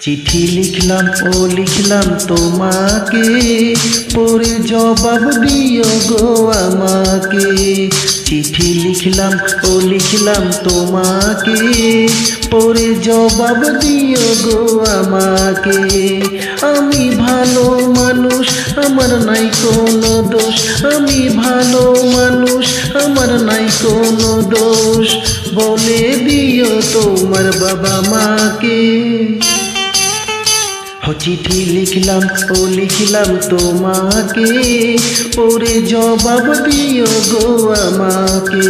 চিঠি লিখলাম ও লিখলাম তোমাকে, পরে জবাব দিও গো আমাকে। চিঠি লিখলাম ও লিখলাম তোমাকে, পরে জবাব দিও গো আমাকে। আমি ভালো মানুষ, আমার নাই কোনো দোষ। আমি ভালো মানুষ, আমার নাই কোনো দোষ। বলে দিও তোমার বাবা মাকে। চিঠি লিখলাম ও লিখলাম তোমাকে, পরে জবাব দিও গো আমাকে।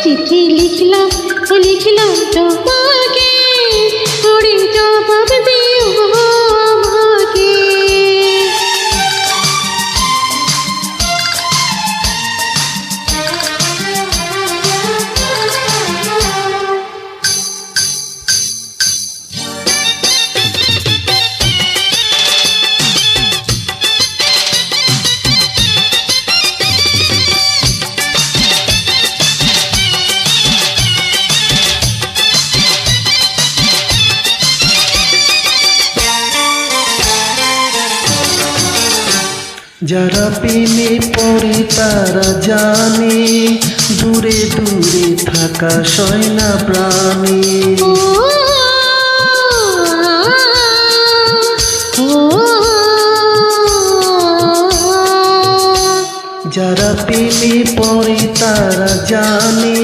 চিঠি লিখলাম ও লিখলাম তোমাকে, পরে জবাব দিও আমাকে। যারা প্রেমে পড়ে তারা জানে, দূরে দূরে থাকা সয় না প্রাণে। যারা প্রেমে পড়ে তারা জানে,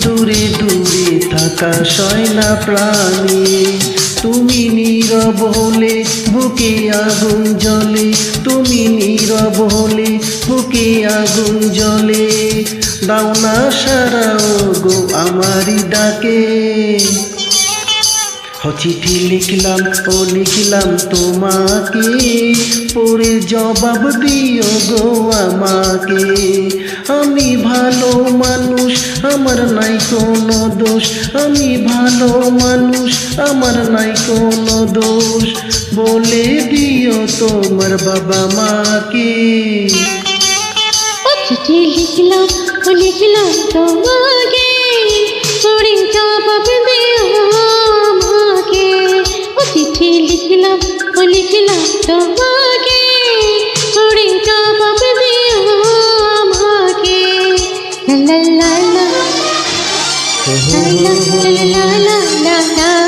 দূরে দূরে থাকা সয় না প্রাণে। তুমি নীরব হলে বুকে আগুন জ্বলে, তুমি নীরব হলে বুকে আগুন জ্বলে। দাও না সারা গো আমারই ডাকে। চিঠি লিখলাম ও লিখলাম তোমাকে, পরে জবাব দিও গো আমাকে। আমি ভালো মানুষ, আমার নাই কোনো দোষ। আমি ভালো মানুষ, আমার নাই কোনো দোষ। বলে দিও তোমার বাবা মাকে। চিঠি লিখলাম ও লিখলাম তোমাকে, পরে জবাব দিও আমাকে। চিঠি লিখলাম ও লিখলাম তোমাকে, পরে জবাব দিও আমাকে। লা লা লা লা লা লা লা লা লা।